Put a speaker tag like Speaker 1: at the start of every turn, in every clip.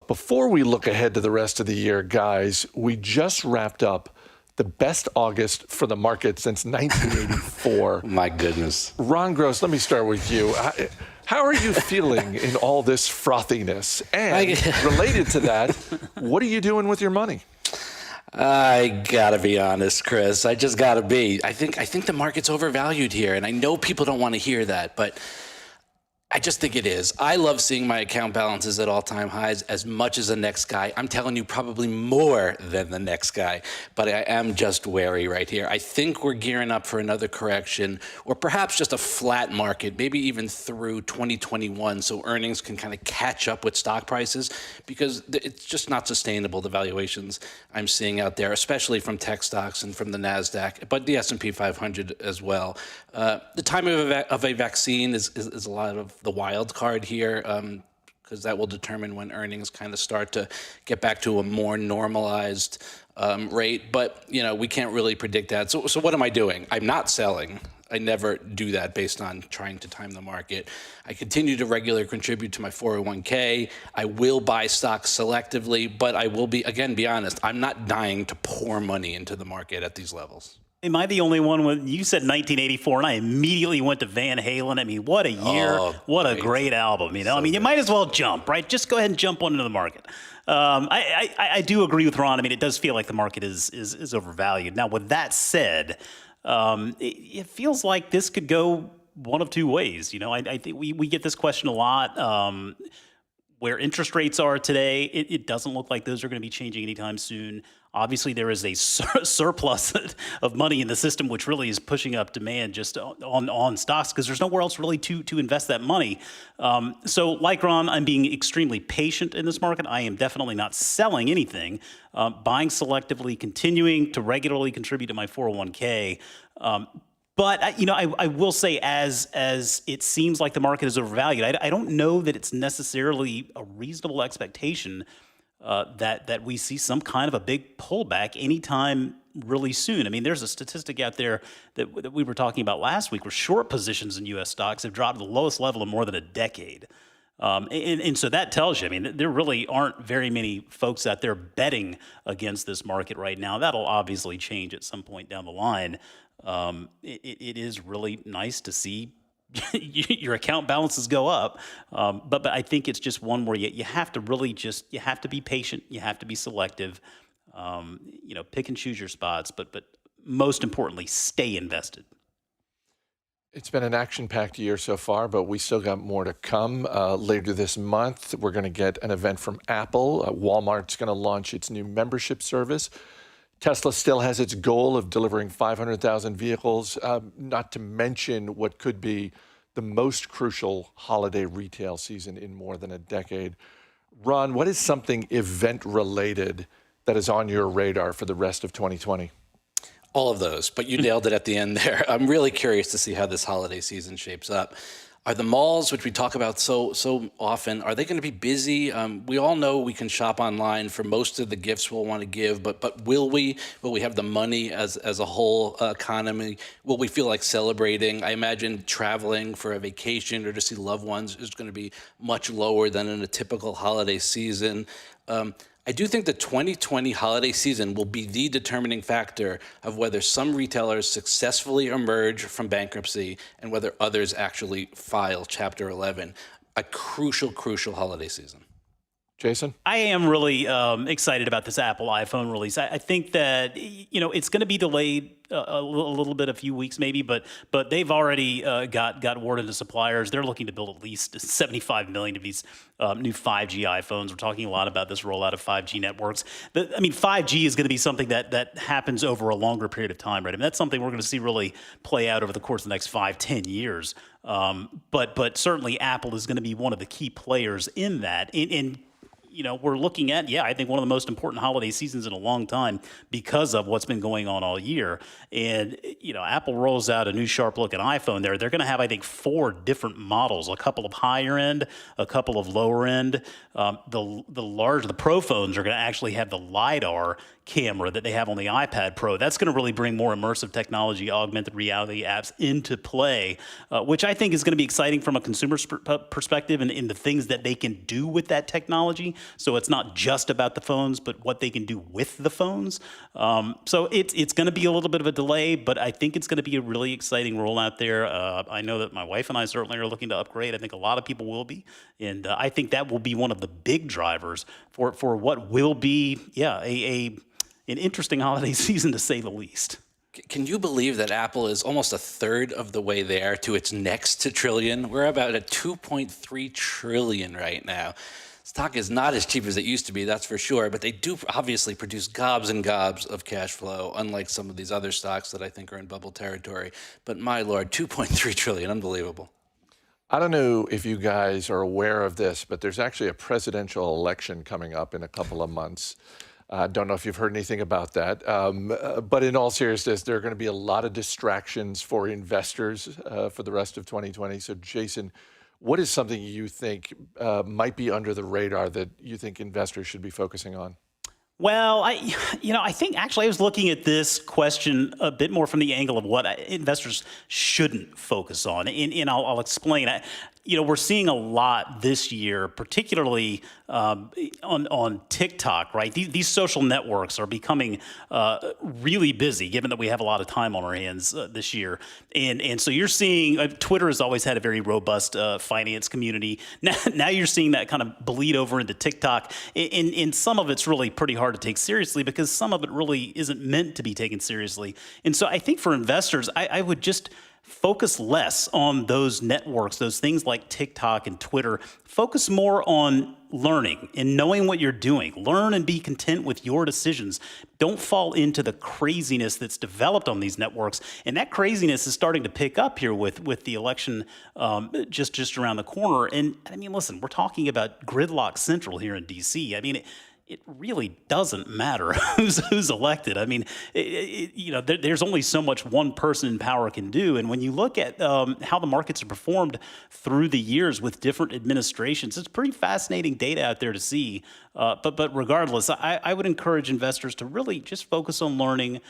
Speaker 1: Before we look ahead to the rest of the year, guys, we just wrapped up the best August for the market since 1984.
Speaker 2: My goodness.
Speaker 1: Ron Gross, let me start with you. How are you feeling in all this frothiness? And related to that, what are you doing with your money?
Speaker 2: I gotta be honest, Chris. I just gotta be. I think the market's overvalued here, and I know people don't want to hear that, but I just think it is. I love seeing my account balances at all-time highs as much as the next guy. I'm telling you, probably more than the next guy, but I am just wary right here. I think we're gearing up for another correction, or perhaps just a flat market, maybe even through 2021, so earnings can kind of catch up with stock prices, because it's just not sustainable, the valuations I'm seeing out there, especially from tech stocks and from the NASDAQ, but the S&P 500 as well. The timing of a vaccine is a lot of the wild card here, because that will determine when earnings kind of start to get back to a more normalized rate. But, you know, we can't really predict that. So what am I doing? I'm not selling. I never do that based on trying to time the market. I continue to regularly contribute to my 401k. I will buy stocks selectively, but I will be honest, I'm not dying to pour money into the market at these levels.
Speaker 3: Am I the only one when you said 1984 and I immediately went to Van Halen? I mean, what a year, what a great album, you know? I mean, you might as well jump, right? Just go ahead and jump on into the market. I do agree with Ron. I mean, it does feel like the market is overvalued. Now, with that said, it feels like this could go one of two ways. You know, I think we get this question a lot. Where interest rates are today, it doesn't look like those are going to be changing anytime soon. Obviously, there is a surplus of money in the system, which really is pushing up demand just on stocks because there's nowhere else really to invest that money. So like Ron, I'm being extremely patient in this market. I am definitely not selling anything, buying selectively, continuing to regularly contribute to my 401k. But, you know, I will say as it seems like the market is overvalued, I don't know that it's necessarily a reasonable expectation that we see some kind of a big pullback anytime really soon. I mean, there's a statistic out there that we were talking about last week where short positions in U.S. stocks have dropped to the lowest level in more than a decade. And so that tells you, I mean, there really aren't very many folks out there betting against this market right now. That'll obviously change at some point down the line. It is really nice to see your account balances go up. But I think it's just one where you have to really you have to be patient. You have to be selective, you know, pick and choose your spots, but most importantly, stay invested.
Speaker 1: It's been an action-packed year so far, but we still got more to come. Later this month, we're going to get an event from Apple. Walmart's going to launch its new membership service. Tesla still has its goal of delivering 500,000 vehicles, not to mention what could be the most crucial holiday retail season in more than a decade. Ron, what is something event-related that is on your radar for the rest of 2020?
Speaker 2: All of those, but you nailed it at the end there. I'm really curious to see how this holiday season shapes up. Are the malls, which we talk about so often, are they going to be busy? We all know we can shop online for most of the gifts we'll want to give, but will we? Will we have the money as a whole economy? Will we feel like celebrating? I imagine traveling for a vacation or to see loved ones is going to be much lower than in a typical holiday season. I do think the 2020 holiday season will be the determining factor of whether some retailers successfully emerge from bankruptcy and whether others actually file Chapter 11. A crucial holiday season.
Speaker 1: Jason?
Speaker 3: I am really excited about this Apple iPhone release. I think that, you know, it's going to be delayed a little bit, a few weeks maybe, but they've already got word into suppliers. They're looking to build at least 75 million of these new 5G iPhones. We're talking a lot about this rollout of 5G networks. I mean, 5G is going to be something that happens over a longer period of time, right? I mean, that's something we're going to see really play out over the course of the next 5-10 years. But certainly Apple is going to be one of the key players in that. And you know, we're looking at, I think one of the most important holiday seasons in a long time because of what's been going on all year. And, you know, Apple rolls out a new sharp-looking iPhone there. They're going to have, I think, 4 different models, a couple of higher end, a couple of lower end. The Pro phones are going to actually have the LiDAR camera that they have on the iPad Pro. That's going to really bring more immersive technology, augmented reality apps into play, which I think is going to be exciting from a consumer perspective and in the things that they can do with that technology. So it's not just about the phones, but what they can do with the phones. So it's going to be a little bit of a delay, but I think it's going to be a really exciting rollout there. I know that my wife and I certainly are looking to upgrade. I think a lot of people will be. And I think that will be one of the big drivers for what will be, an interesting holiday season, to say the least.
Speaker 2: Can you believe that Apple is almost a third of the way there to its next trillion? We're about at 2.3 trillion right now. Stock is not as cheap as it used to be, that's for sure, but they do obviously produce gobs and gobs of cash flow, unlike some of these other stocks that I think are in bubble territory. But my Lord, 2.3 trillion, unbelievable.
Speaker 1: I don't know if you guys are aware of this, but there's actually a presidential election coming up in a couple of months. I don't know if you've heard anything about that. But in all seriousness, there are going to be a lot of distractions for investors for the rest of 2020. So, Jason, what is something you think might be under the radar that you think investors should be focusing on?
Speaker 3: Well, I think actually I was looking at this question a bit more from the angle of what investors shouldn't focus on, and I'll explain. We're seeing a lot this year, particularly on TikTok, right? These social networks are becoming really busy, given that we have a lot of time on our hands this year. And so you're seeing Twitter has always had a very robust finance community. Now you're seeing that kind of bleed over into TikTok. And some of it's really pretty hard to take seriously because some of it really isn't meant to be taken seriously. And so I think for investors, I would just focus less on those networks, those things like TikTok and Twitter. Focus more on learning and knowing what you're doing. Learn and be content with your decisions. Don't fall into the craziness that's developed on these networks. And that craziness is starting to pick up here with the election just around the corner. And I mean, listen, we're talking about gridlock central here in D.C. I mean, it really doesn't matter who's elected. I mean, there's only so much one person in power can do. And when you look at how the markets have performed through the years with different administrations, it's pretty fascinating data out there to see. But regardless, I would encourage investors to really just focus on learning,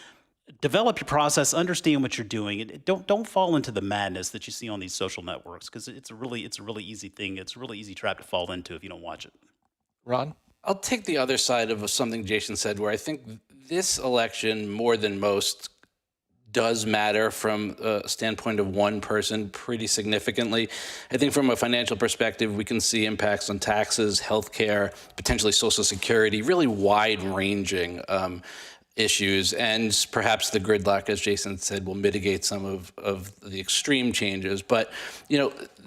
Speaker 3: develop your process, understand what you're doing. Don't fall into the madness that you see on these social networks, because it's a really easy thing. It's a really easy trap to fall into if you don't watch it.
Speaker 1: Ron?
Speaker 2: I'll take the other side of something Jason said, where I think this election, more than most, does matter from a standpoint of one person pretty significantly. I think from a financial perspective, we can see impacts on taxes, healthcare, potentially Social Security, really wide-ranging issues, and perhaps the gridlock, as Jason said, will mitigate some of the extreme changes. But,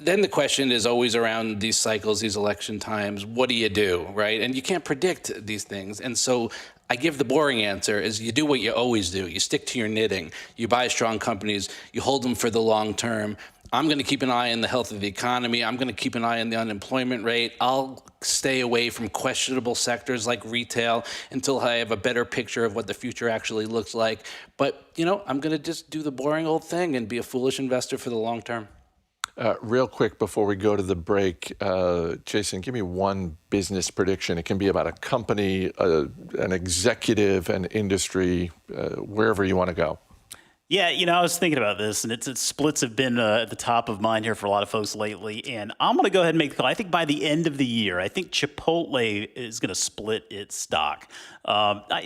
Speaker 2: then the question is always around these cycles, these election times, what do you do, right? And you can't predict these things. And so I give the boring answer is you do what you always do. You stick to your knitting. You buy strong companies. You hold them for the long term. I'm going to keep an eye on the health of the economy. I'm going to keep an eye on the unemployment rate. I'll stay away from questionable sectors like retail until I have a better picture of what the future actually looks like. But, I'm going to just do the boring old thing and be a foolish investor for the long term.
Speaker 1: Real quick before we go to the break, Jason, give me one business prediction. It can be about a company, an executive, an industry, wherever you want to go.
Speaker 3: Yeah, I was thinking about this, and its splits have been at the top of mind here for a lot of folks lately. And I'm going to go ahead and make the call. I think by the end of the year, I think Chipotle is going to split its stock.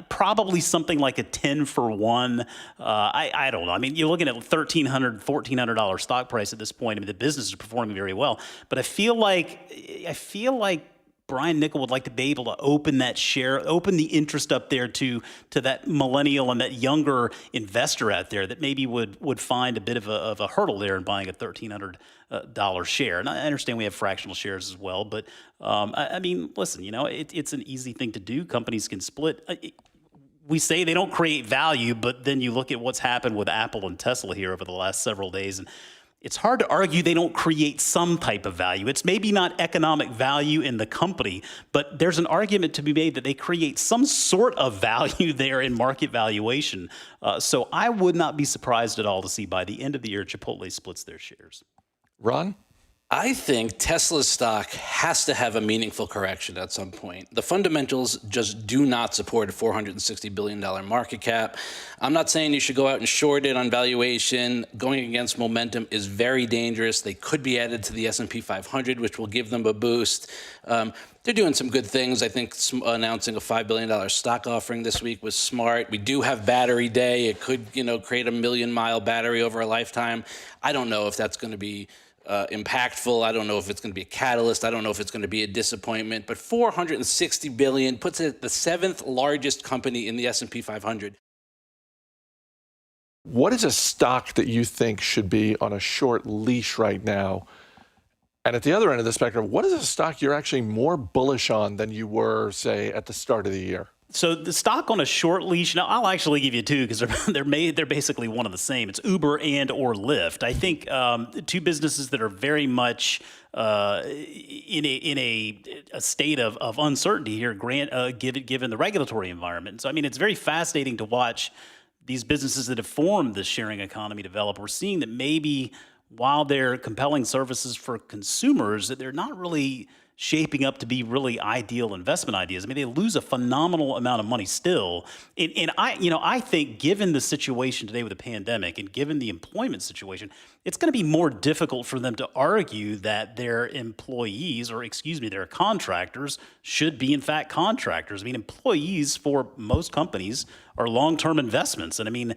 Speaker 3: Probably something like a 10 for 1. I don't know. I mean, you're looking at $1,300, $1,400 stock price at this point. I mean, the business is performing very well. But I feel like Brian Nickel would like to be able to open the interest up there to that millennial and that younger investor out there that maybe would find a bit of a hurdle there in buying a $1,300 share. And I understand we have fractional shares as well, but I mean, listen, it's an easy thing to do. Companies can split. We say they don't create value, but then you look at what's happened with Apple and Tesla here over the last several days, and it's hard to argue they don't create some type of value. It's maybe not economic value in the company, but there's an argument to be made that they create some sort of value there in market valuation. So I would not be surprised at all to see by the end of the year, Chipotle splits their shares.
Speaker 1: Ron?
Speaker 2: I think Tesla's stock has to have a meaningful correction at some point. The fundamentals just do not support a $460 billion market cap. I'm not saying you should go out and short it on valuation. Going against momentum is very dangerous. They could be added to the S&P 500, which will give them a boost. They're doing some good things. I think announcing a $5 billion stock offering this week was smart. We do have Battery Day. It could, create a 1,000,000-mile battery over a lifetime. I don't know if that's going to be impactful. I don't know if it's going to be a catalyst. I don't know if it's going to be a disappointment. But $460 billion puts it the 7th largest company in the S&P 500.
Speaker 1: What is a stock that you think should be on a short leash right now? And at the other end of the spectrum, what is a stock you're actually more bullish on than you were, say, at the start of the year?
Speaker 3: So the stock on a short leash, now I'll actually give you two because they're basically one of the same. It's Uber and or Lyft. I think two businesses that are very much in a state of uncertainty here, given the regulatory environment. So I mean, it's very fascinating to watch these businesses that have formed the sharing economy develop. We're seeing that maybe while they're compelling services for consumers, that they're not really shaping up to be really ideal investment ideas. I mean, they lose a phenomenal amount of money still. And I think given the situation today with the pandemic and given the employment situation, it's going to be more difficult for them to argue that their employees, or their contractors should be in fact contractors. I mean, employees for most companies are long-term investments. And I mean,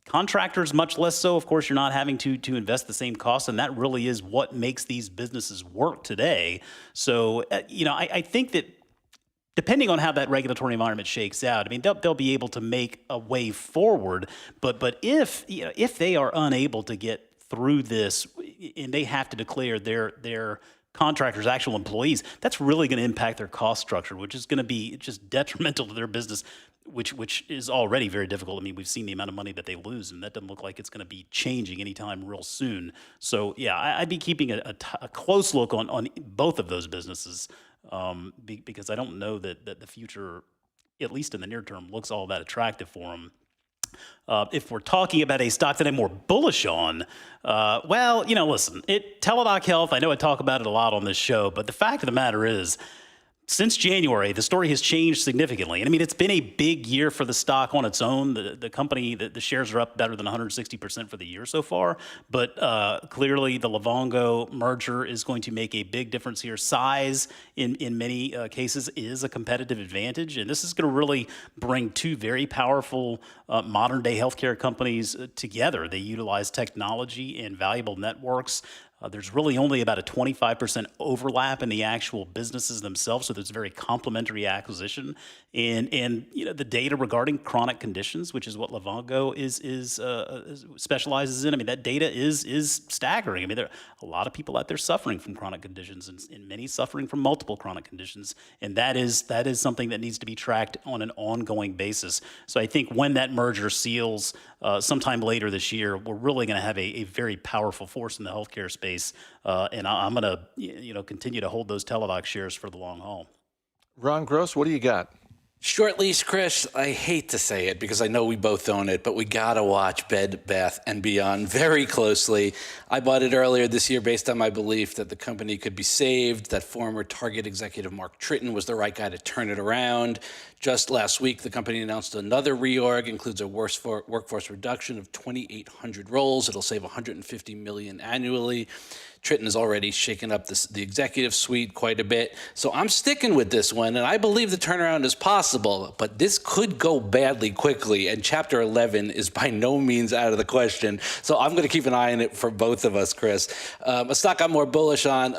Speaker 3: contractors, much less so. Of course, you're not having to invest the same cost, and that really is what makes these businesses work today. So, I think that depending on how that regulatory environment shakes out, I mean, they'll be able to make a way forward. But if they are unable to get through this, and they have to declare their contractors actual employees, that's really going to impact their cost structure, which is going to be just detrimental to their business, which is already very difficult. I mean, we've seen the amount of money that they lose, and that doesn't look like it's going to be changing anytime real soon. So, yeah, I'd be keeping a close look on both of those businesses because I don't know that the future, at least in the near term, looks all that attractive for them. If we're talking about a stock that I'm more bullish on, listen, Teladoc Health, I know I talk about it a lot on this show, but the fact of the matter is, since January, the story has changed significantly. And I mean, it's been a big year for the stock on its own. The company, the shares are up better than 160% for the year so far. But clearly, the Livongo merger is going to make a big difference here. Size, in many cases, is a competitive advantage. And this is going to really bring two very powerful modern-day healthcare companies together. They utilize technology and valuable networks. There's really only about a 25% overlap in the actual businesses themselves, so there's a very complementary acquisition. And the data regarding chronic conditions, which is what Livongo specializes in. I mean, that data is staggering. I mean, there are a lot of people out there suffering from chronic conditions, and many suffering from multiple chronic conditions, and that is something that needs to be tracked on an ongoing basis. So I think when that merger seals sometime later this year, we're really going to have a very powerful force in the healthcare space, and I'm going to continue to hold those Teladoc shares for the long haul.
Speaker 1: Ron Gross, what do you got?
Speaker 2: Short leash, Chris, I hate to say it because I know we both own it, but we got to watch Bed Bath & Beyond very closely. I bought it earlier this year based on my belief that the company could be saved, that former Target executive Mark Tritton was the right guy to turn it around. Just last week, the company announced another reorg, includes a workforce reduction of 2,800 roles. It'll save $150 million annually. Tritton has already shaken up the executive suite quite a bit. So I'm sticking with this one, and I believe the turnaround is possible, but this could go badly quickly, and Chapter 11 is by no means out of the question. So I'm going to keep an eye on it for both of us, Chris. A stock I'm more bullish on,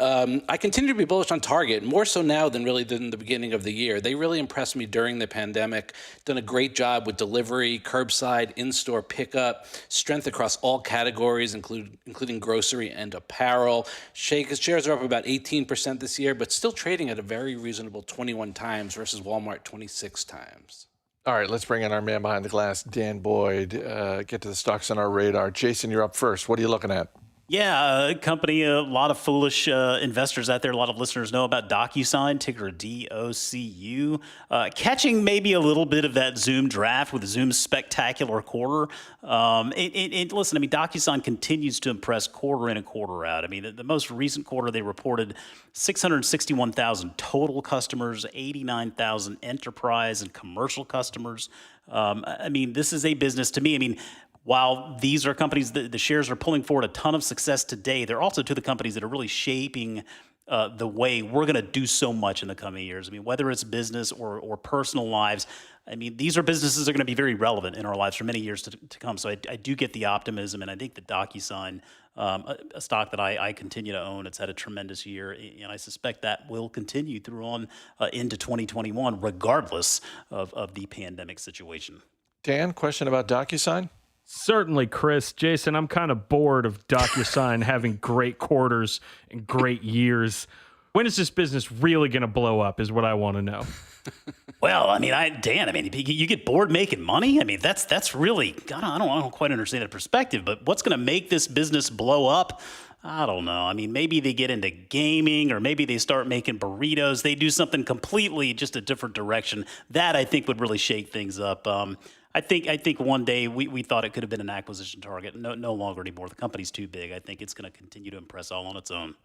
Speaker 2: I continue to be bullish on Target, more so now than the beginning of the year. They really impressed me during the pandemic, done a great job with delivery, curbside, in-store pickup, strength across all categories, including grocery and apparel. Shares are up about 18% this year, but still trading at a very reasonable 21 times versus Walmart 26 times.
Speaker 1: All right, let's bring in our man behind the glass, Dan Boyd, get to the stocks on our radar. Jason, you're up first. What are you looking at?
Speaker 3: Yeah, a company, a lot of foolish investors out there, a lot of listeners know about DocuSign, ticker DOCU. Catching maybe a little bit of that Zoom draft with Zoom's spectacular quarter. Listen, I mean, DocuSign continues to impress quarter in and quarter out. I mean, the most recent quarter, they reported 661,000 total customers, 89,000 enterprise and commercial customers. I mean, this is a business to me. I mean, while these are companies that the shares are pulling forward a ton of success today, they're also two of the companies that are really shaping the way we're going to do so much in the coming years. I mean, whether it's business or personal lives, I mean, these are businesses that are going to be very relevant in our lives for many years to come. So I do get the optimism, and I think that DocuSign, a stock that I continue to own, it's had a tremendous year, and I suspect that will continue through on into 2021, regardless of the pandemic situation.
Speaker 1: Dan, question about DocuSign?
Speaker 4: Certainly, Chris. Jason, I'm kind of bored of DocuSign having great quarters and great years. When is this business really going to blow up is what I want to know.
Speaker 3: Well, I mean, Dan, I mean, you get bored making money. I mean, that's really, I don't quite understand the perspective, but what's going to make this business blow up? I don't know. I mean, maybe they get into gaming, or maybe they start making burritos. They do something completely just a different direction. That, I think, would really shake things up. I think one day we thought it could have been an acquisition target. No longer anymore. The company's too big. I think it's going to continue to impress all on its own.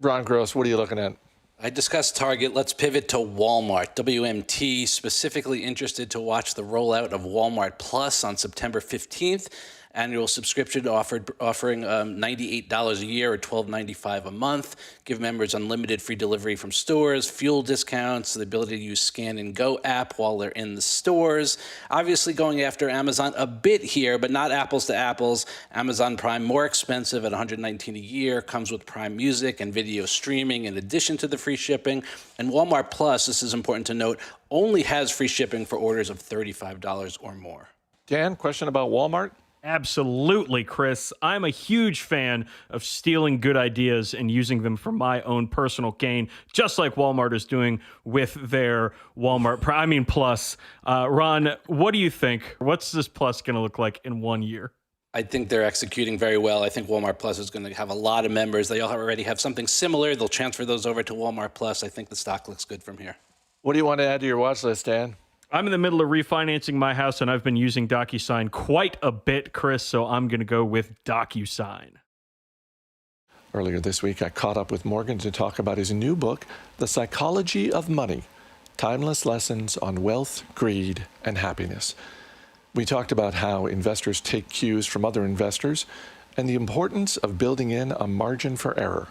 Speaker 1: Ron Gross, what are you looking at?
Speaker 2: I discussed Target. Let's pivot to Walmart. WMT specifically interested to watch the rollout of Walmart Plus on September 15th. Annual subscription offering $98 a year or $12.95 a month. Give members unlimited free delivery from stores, fuel discounts, the ability to use Scan and Go app while they're in the stores. Obviously going after Amazon a bit here, but not apples to apples. Amazon Prime more expensive at $119 a year, comes with Prime Music and video streaming in addition to the free shipping. And Walmart Plus, this is important to note, only has free shipping for orders of $35 or more.
Speaker 1: Dan, question about Walmart?
Speaker 4: Absolutely, Chris. I'm a huge fan of stealing good ideas and using them for my own personal gain, just like Walmart is doing with their Walmart Plus. Ron, what do you think? What's this Plus going to look like in 1 year?
Speaker 2: I think they're executing very well. I think Walmart Plus is going to have a lot of members. They already have something similar. They'll transfer those over to Walmart Plus. I think the stock looks good from here.
Speaker 1: What do you want to add to your watch list, Dan?
Speaker 4: I'm in the middle of refinancing my house, and I've been using DocuSign quite a bit, Chris, so I'm going to go with DocuSign.
Speaker 1: Earlier this week, I caught up with Morgan to talk about his new book, The Psychology of Money, Timeless Lessons on Wealth, Greed, and Happiness. We talked about how investors take cues from other investors and the importance of building in a margin for error.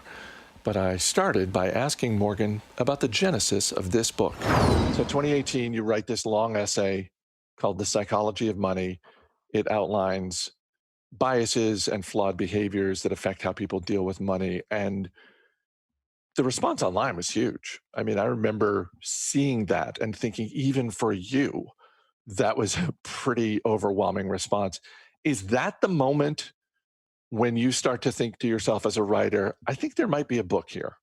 Speaker 1: But I started by asking Morgan about the genesis of this book. So 2018, you write this long essay called The Psychology of Money. It outlines biases and flawed behaviors that affect how people deal with money. And the response online was huge. I mean, I remember seeing that and thinking, even for you, that was a pretty overwhelming response. Is that the moment when you start to think to yourself as a writer, I think there might be a book here?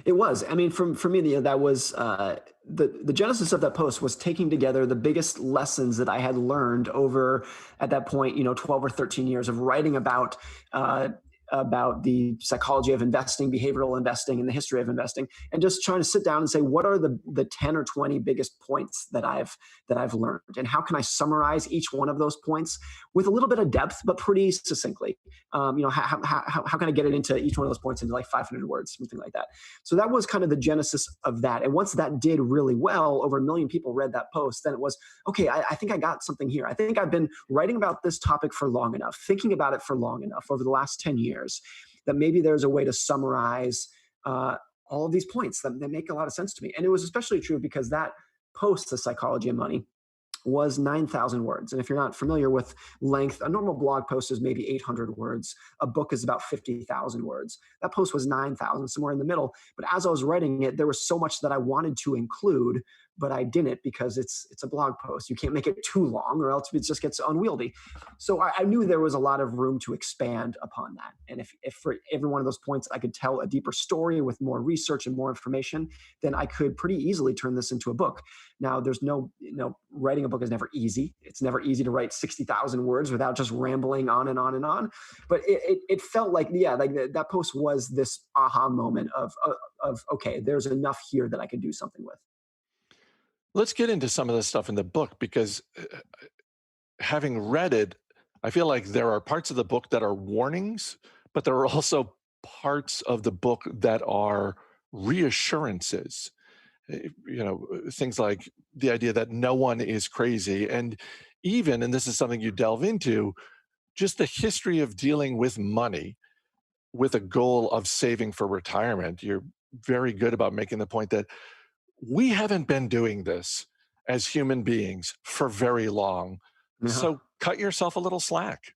Speaker 5: It was. I mean, for me, that was the genesis of that post was taking together the biggest lessons that I had learned over, at that point, 12 or 13 years of writing about the psychology of investing, behavioral investing, and the history of investing, and just trying to sit down and say, what are the 10 or 20 biggest points that I've learned, and how can I summarize each one of those points with a little bit of depth, but pretty succinctly? How can I get it into each one of those points into like 500 words, something like that? So that was kind of the genesis of that. And once that did really well, over 1 million people read that post, then it was, okay, I think I got something here. I think I've been writing about this topic for long enough, thinking about it for long enough over the last 10 years, that maybe there's a way to summarize all of these points that make a lot of sense to me. And it was especially true because that post, The Psychology of Money, was 9,000 words. And if you're not familiar with length, a normal blog post is maybe 800 words. A book is about 50,000 words. That post was 9,000, somewhere in the middle. But as I was writing it, there was so much that I wanted to include but I didn't because it's a blog post. You can't make it too long or else it just gets unwieldy. So I knew there was a lot of room to expand upon that. And if for every one of those points I could tell a deeper story with more research and more information, then I could pretty easily turn this into a book. Now, there's no, writing a book is never easy. It's never easy to write 60,000 words without just rambling on and on and on. But it felt like, like that post was this aha moment of okay, there's enough here that I could do something with.
Speaker 1: Let's get into some of the stuff in the book because having read it, I feel like there are parts of the book that are warnings, but there are also parts of the book that are reassurances. Things like the idea that no one is crazy. And even, and this is something you delve into, just the history of dealing with money with a goal of saving for retirement. You're very good about making the point that we haven't been doing this as human beings for very long.
Speaker 5: Yeah.
Speaker 1: So cut yourself a little slack.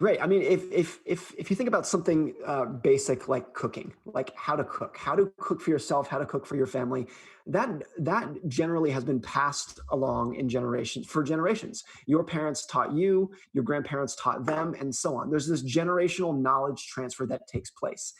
Speaker 5: Right. I mean, if you think about something basic like cooking, like how to cook for yourself, how to cook for your family, that generally has been passed along in for generations. Your parents taught you, your grandparents taught them, and so on. There's this generational knowledge transfer that takes place.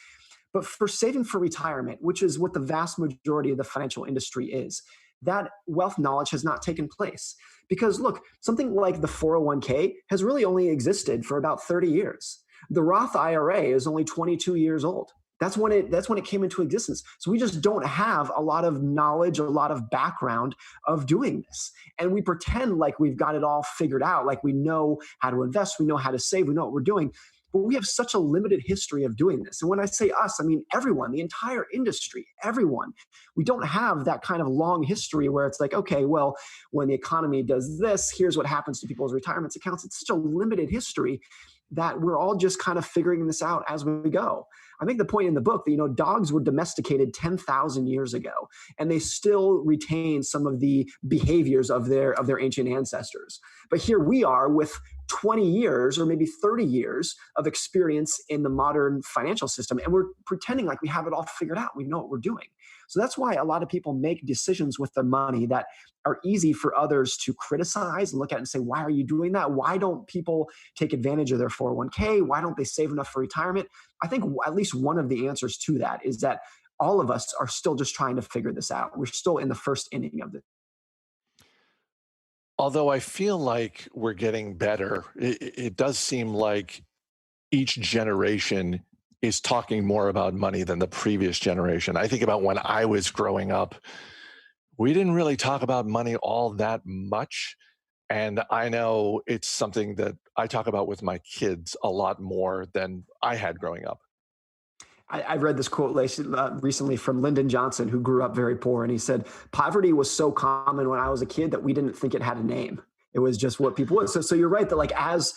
Speaker 5: But for saving for retirement, which is what the vast majority of the financial industry is, that wealth knowledge has not taken place. Because look, something like the 401k has really only existed for about 30 years. The Roth IRA is only 22 years old. That's when it came into existence. So we just don't have a lot of knowledge, a lot of background of doing this. And we pretend like we've got it all figured out, like we know how to invest, we know how to save, we know what we're doing. But we have such a limited history of doing this. And when I say us, I mean everyone, the entire industry, everyone. We don't have that kind of long history where it's like, okay, well, when the economy does this, here's what happens to people's retirement accounts. It's such a limited history that we're all just kind of figuring this out as we go. I make the point in the book that, dogs were domesticated 10,000 years ago, and they still retain some of the behaviors of their ancient ancestors. But here we are with 20 years or maybe 30 years of experience in the modern financial system, and we're pretending like we have it all figured out. We know what we're doing. So that's why a lot of people make decisions with their money that are easy for others to criticize and look at and say, why are you doing that? Why don't people take advantage of their 401k? Why don't they save enough for retirement? I think at least one of the answers to that is that all of us are still just trying to figure this out. We're still in the first inning of this.
Speaker 1: Although I feel like we're getting better, it does seem like each generation is talking more about money than the previous generation. I think about when I was growing up, we didn't really talk about money all that much. And I know it's something that I talk about with my kids a lot more than I had growing up.
Speaker 5: I read this quote recently from Lyndon Johnson, who grew up very poor. And he said, poverty was so common when I was a kid that we didn't think it had a name. It was just what people would. So you're right that like as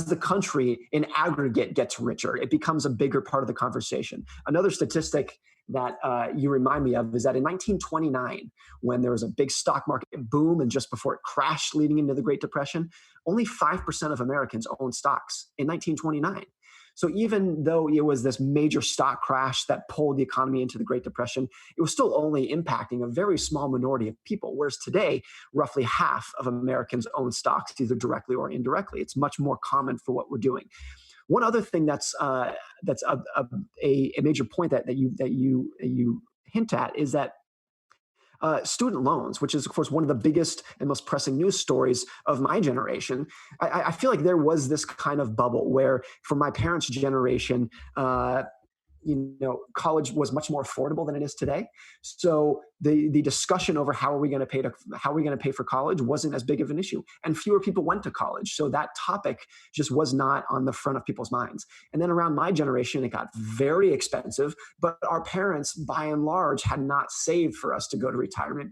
Speaker 5: the country in aggregate gets richer, it becomes a bigger part of the conversation. Another statistic that you remind me of is that in 1929, when there was a big stock market boom and just before it crashed leading into the Great Depression, only 5% of Americans owned stocks in 1929. So even though it was this major stock crash that pulled the economy into the Great Depression, it was still only impacting a very small minority of people. Whereas today, roughly half of Americans own stocks, either directly or indirectly. It's much more common for what we're doing. One other thing that's a major point that you hint at is that student loans, which is, of course, one of the biggest and most pressing news stories of my generation. I feel like there was this kind of bubble where, for my parents' generation, college was much more affordable than it is today. So the discussion over how are we going to pay for college wasn't as big of an issue, and fewer people went to college. So that topic just was not on the front of people's minds. And then around my generation, it got very expensive, but our parents, by and large, had not saved for us to go to retirement,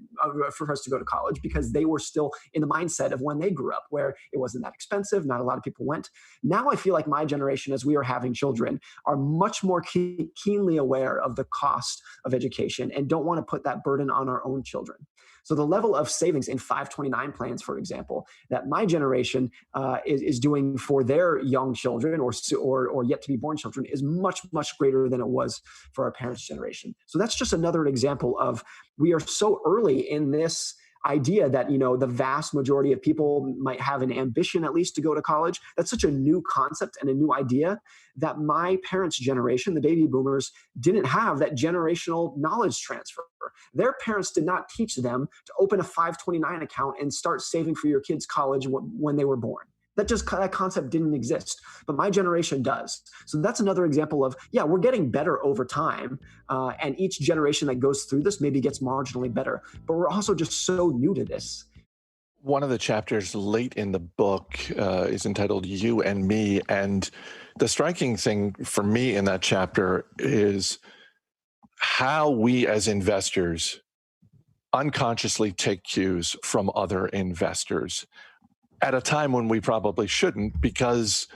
Speaker 5: for us to go to college, because they were still in the mindset of when they grew up, where it wasn't that expensive. Not a lot of people went. Now I feel like my generation, as we are having children, are much more keenly aware of the cost of education and don't want to put that burden burden on our own children. So the level of savings in 529 plans, for example, that my generation is doing for their young children or yet to be born children is much, much greater than it was for our parents' generation. So that's just another example of we are so early in this idea that, you know, the vast majority of people might have an ambition at least to go to college. That's such a new concept and a new idea that my parents' generation, the baby boomers, didn't have that generational knowledge transfer. Their parents did not teach them to open a 529 account and start saving for your kids' college when they were born. That concept didn't exist, but my generation does. So that's another example of, yeah, we're getting better over time, and each generation that goes through this maybe gets marginally better, but we're also just so new to this.
Speaker 1: One of the chapters late in the book is entitled You and Me. And the striking thing for me in that chapter is how we as investors unconsciously take cues from other investors at a time when we probably shouldn't, because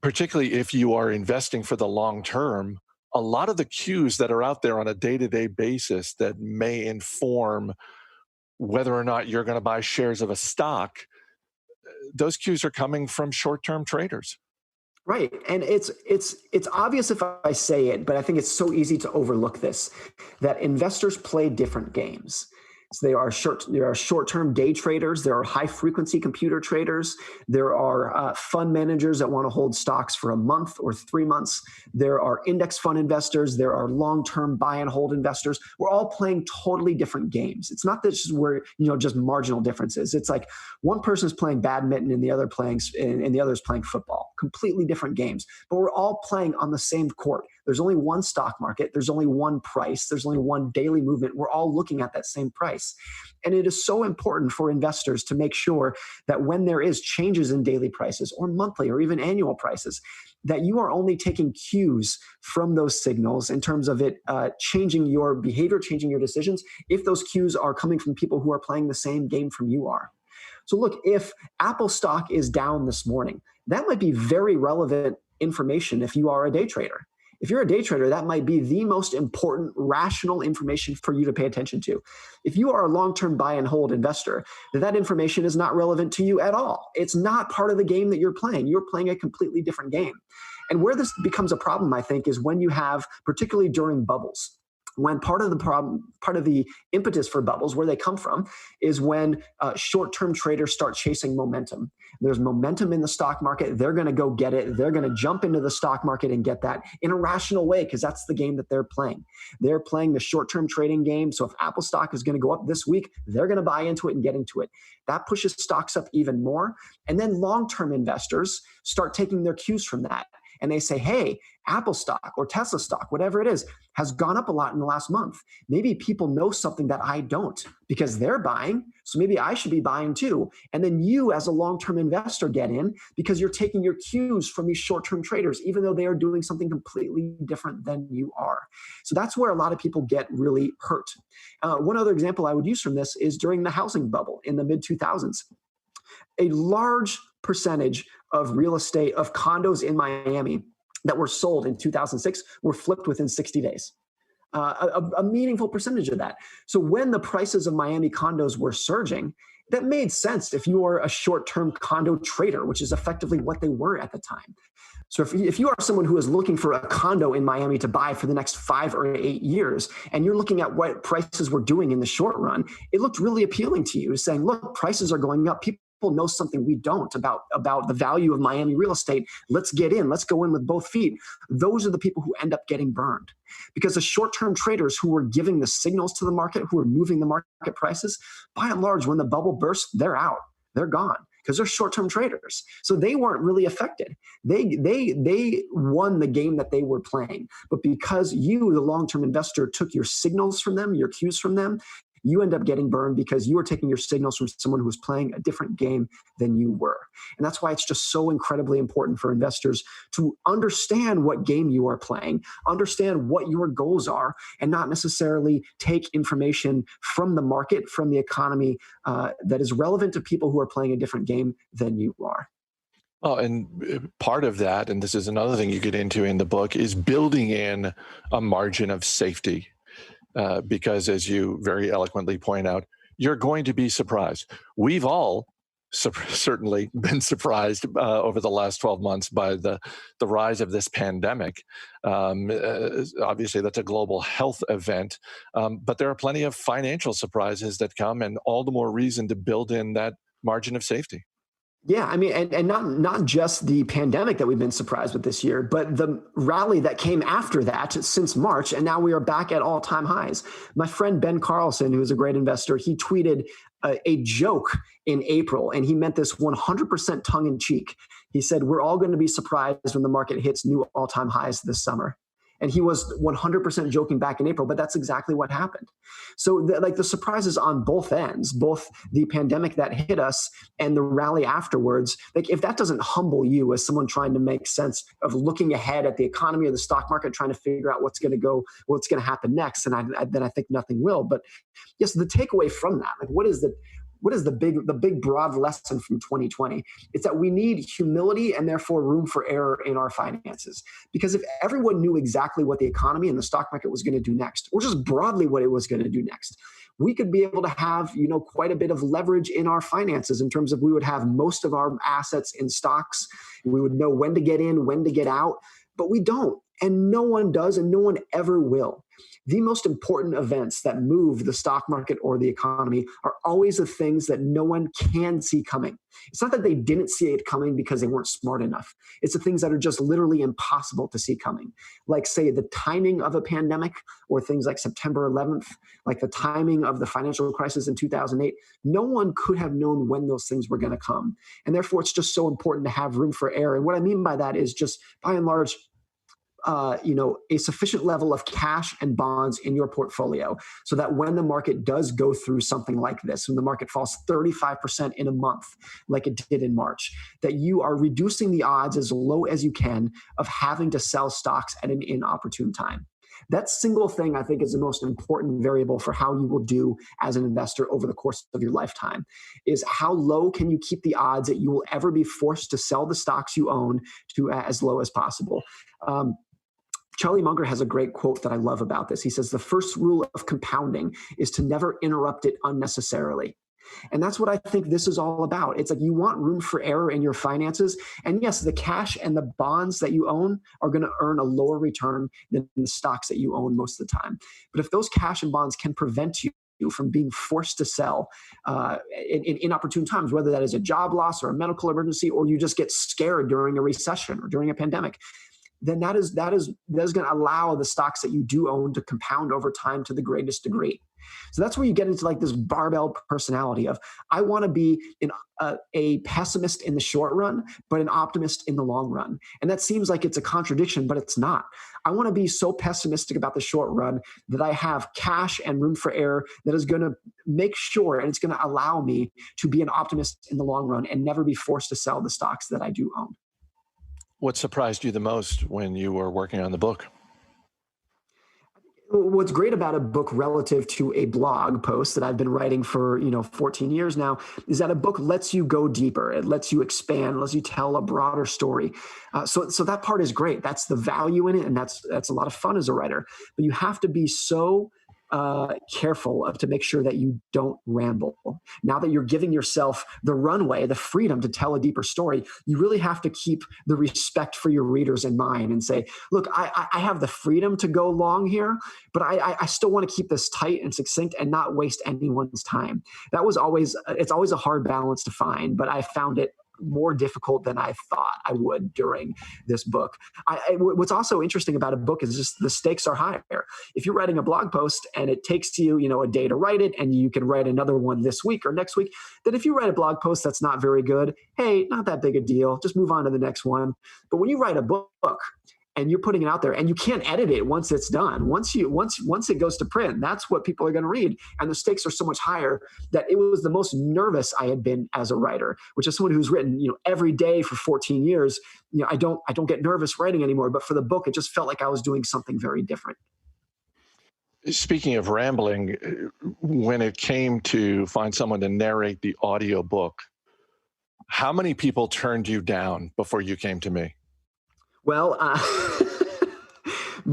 Speaker 1: particularly if you are investing for the long term, a lot of the cues that are out there on a day-to-day basis that may inform whether or not you're going to buy shares of a stock, those cues are coming from short-term traders.
Speaker 5: Right. And it's obvious if I say it, but I think it's so easy to overlook this, that investors play different games. So there are short-term day traders, there are high-frequency computer traders, there are fund managers that want to hold stocks for a month or 3 months, there are index fund investors, there are long-term buy and hold investors. We're all playing totally different games. It's not that just marginal differences. It's like one person is playing badminton and the other is playing football. Completely different games, but we're all playing on the same court. There's only one stock market. There's only one price. There's only one daily movement. We're all looking at that same price. And it is so important for investors to make sure that when there is changes in daily prices or monthly or even annual prices, that you are only taking cues from those signals in terms of it changing your behavior, changing your decisions, if those cues are coming from people who are playing the same game from you are. So look, if Apple stock is down this morning, that might be very relevant information if you are a day trader. If you're a day trader, that might be the most important rational information for you to pay attention to. If you are a long-term buy and hold investor, that information is not relevant to you at all. It's not part of the game that you're playing. You're playing a completely different game. And where this becomes a problem, I think, is when you have, particularly during bubbles, when part of the impetus for bubbles, where they come from, is when short-term traders start chasing momentum. There's momentum in the stock market. They're going to go get it. They're going to jump into the stock market and get that in a rational way, because that's the game that they're playing. They're playing the short-term trading game. So if Apple stock is going to go up this week, they're going to buy into it and get into it. That pushes stocks up even more. And then long-term investors start taking their cues from that. And they say, hey, Apple stock or Tesla stock, whatever it is, has gone up a lot in the last month. Maybe people know something that I don't because they're buying. So maybe I should be buying too. And then you as a long-term investor get in because you're taking your cues from these short-term traders, even though they are doing something completely different than you are. So that's where a lot of people get really hurt. One other example I would use from this is during the housing bubble in the mid-2000s. A large percentage of real estate, of condos in Miami that were sold in 2006 were flipped within 60 days. A meaningful percentage of that. So when the prices of Miami condos were surging, that made sense if you are a short-term condo trader, which is effectively what they were at the time. So if you are someone who is looking for a condo in Miami to buy for the next 5 or 8 years, and you're looking at what prices were doing in the short run, it looked really appealing to you, saying, look, prices are going up. People know something we don't about the value of Miami real estate. Let's get in. Let's go in with both feet. Those are the people who end up getting burned, because the short-term traders who were giving the signals to the market, who were moving the market prices, by and large, when the bubble bursts, they're out. They're gone because they're short-term traders. So they weren't really affected. They won the game that they were playing. But because you, the long-term investor, took your signals from them, your cues from them, you end up getting burned because you are taking your signals from someone who was playing a different game than you were. And that's why it's just so incredibly important for investors to understand what game you are playing, understand what your goals are, and not necessarily take information from the market, from the economy that is relevant to people who are playing a different game than you are.
Speaker 1: Well, and part of that, and this is another thing you get into in the book, is building in a margin of safety. because, as you very eloquently point out, you're going to be surprised. We've all certainly been surprised over the last 12 months by the rise of this pandemic. Obviously, that's a global health event, but there are plenty of financial surprises that come, and all the more reason to build in that margin of safety.
Speaker 5: Yeah, I mean, and not just the pandemic that we've been surprised with this year, but the rally that came after that since March, and now we are back at all-time highs. My friend Ben Carlson, who is a great investor, he tweeted a joke in April, and he meant this 100% tongue-in-cheek. He said, "We're all going to be surprised when the market hits new all-time highs this summer." And he was 100% joking back in April, but that's exactly what happened. So the surprises on both ends, both the pandemic that hit us and the rally afterwards, like if that doesn't humble you as someone trying to make sense of looking ahead at the economy or the stock market, trying to figure out what's going to happen next, and then I think nothing will. But yes, the takeaway from that, like what is the big broad lesson from 2020? It's that we need humility and therefore room for error in our finances. Because if everyone knew exactly what the economy and the stock market was going to do next, or just broadly what it was going to do next, we could be able to have, quite a bit of leverage in our finances in terms of we would have most of our assets in stocks. We would know when to get in, when to get out, but we don't. And no one does, and no one ever will. The most important events that move the stock market or the economy are always the things that no one can see coming. It's not that they didn't see it coming because they weren't smart enough. It's the things that are just literally impossible to see coming. Like, say, the timing of a pandemic, or things like September 11th, like the timing of the financial crisis in 2008. No one could have known when those things were going to come. And therefore, it's just so important to have room for error. And what I mean by that is just, by and large, a sufficient level of cash and bonds in your portfolio so that when the market does go through something like this, when the market falls 35% in a month, like it did in March, that you are reducing the odds as low as you can of having to sell stocks at an inopportune time. That single thing, I think, is the most important variable for how you will do as an investor over the course of your lifetime, is how low can you keep the odds that you will ever be forced to sell the stocks you own to as low as possible. Charlie Munger has a great quote that I love about this. He says, "The first rule of compounding is to never interrupt it unnecessarily." And that's what I think this is all about. It's like you want room for error in your finances. And yes, the cash and the bonds that you own are going to earn a lower return than the stocks that you own most of the time. But if those cash and bonds can prevent you from being forced to sell in inopportune times, whether that is a job loss or a medical emergency, or you just get scared during a recession or during a pandemic, then that is going to allow the stocks that you do own to compound over time to the greatest degree. So that's where you get into like this barbell personality of, I want to be a pessimist in the short run, but an optimist in the long run. And that seems like it's a contradiction, but it's not. I want to be so pessimistic about the short run that I have cash and room for error that is going to make sure, and it's going to allow me to be an optimist in the long run and never be forced to sell the stocks that I do own.
Speaker 1: What surprised you the most when you were working on the book?
Speaker 5: What's great about a book relative to a blog post that I've been writing for 14 years now is that a book lets you go deeper. It lets you expand, lets you tell a broader story. So that part is great. That's the value in it, and that's a lot of fun as a writer. But you have to be so careful to make sure that you don't ramble. Now that you're giving yourself the runway, the freedom to tell a deeper story, you really have to keep the respect for your readers in mind and say, look, I have the freedom to go long here, but I still want to keep this tight and succinct and not waste anyone's time. It's always a hard balance to find, but I found it more difficult than I thought I would during this book. What's also interesting about a book is just the stakes are higher. If you're writing a blog post and it takes you, a day to write it, and you can write another one this week or next week, then if you write a blog post that's not very good, hey, not that big a deal. Just move on to the next one. But when you write a book, and you're putting it out there, and you can't edit it once it's done. Once it goes to print, that's what people are going to read. And the stakes are so much higher that it was the most nervous I had been as a writer, which is someone who's written, every day for 14 years. I don't get nervous writing anymore. But for the book, it just felt like I was doing something very different.
Speaker 1: Speaking of rambling, when it came to find someone to narrate the audio book, how many people turned you down before you came to me?
Speaker 5: Well,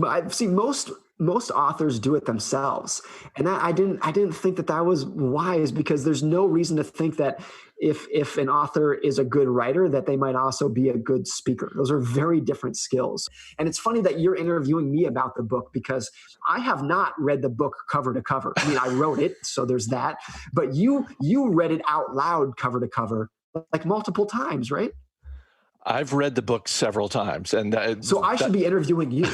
Speaker 5: I've seen most most authors do it themselves. And I didn't think that was wise, because there's no reason to think that if an author is a good writer, that they might also be a good speaker. Those are very different skills. And it's funny that you're interviewing me about the book, because I have not read the book cover to cover. I mean, I wrote it, so there's that. But you read it out loud cover to cover, like multiple times, right?
Speaker 1: I've read the book several times, and
Speaker 5: so I should be interviewing you.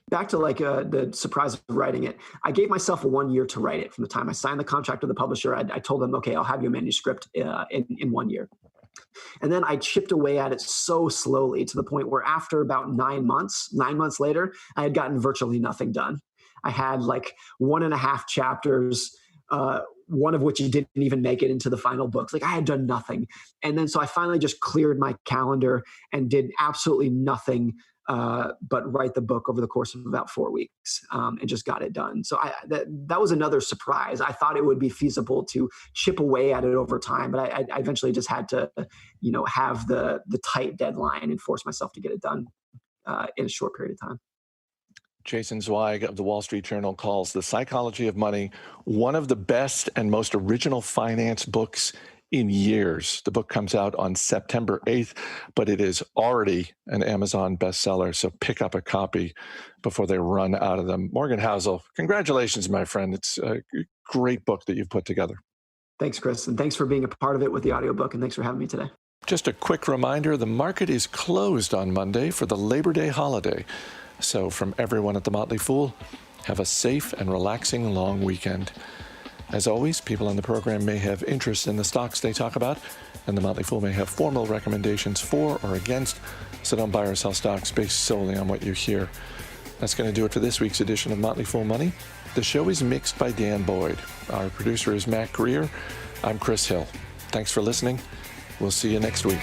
Speaker 5: Back to the surprise of writing it. I gave myself 1 year to write it. From the time I signed the contract with the publisher, I told them, okay, I'll have you a manuscript in 1 year. And then I chipped away at it so slowly, to the point where after about 9 months later, I had gotten virtually nothing done. I had like 1.5 chapters, one of which didn't even make it into the final books. Like, I had done nothing. And then so I finally just cleared my calendar and did absolutely nothing but write the book over the course of about 4 weeks, and just got it done. So that was another surprise. I thought it would be feasible to chip away at it over time, but I eventually just had to, have the tight deadline and force myself to get it done in a short period of time.
Speaker 1: Jason Zweig of the Wall Street Journal calls The Psychology of Money one of the best and most original finance books in years. The book comes out on September 8th, but it is already an Amazon bestseller, so pick up a copy before they run out of them. Morgan Housel, congratulations, my friend. It's a great book that you've put together.
Speaker 5: Thanks, Chris, and thanks for being a part of it with the audiobook, and thanks for having me today.
Speaker 1: Just a quick reminder, the market is closed on Monday for the Labor Day holiday. So from everyone at the Motley Fool, have a safe and relaxing long weekend. As always, people on the program may have interest in the stocks they talk about, and the Motley Fool may have formal recommendations for or against, so don't buy or sell stocks based solely on what you hear. That's going to do it for this week's edition of Motley Fool Money. The show is mixed by Dan Boyd. Our producer is Matt Greer. I'm Chris Hill. Thanks for listening. We'll see you next week.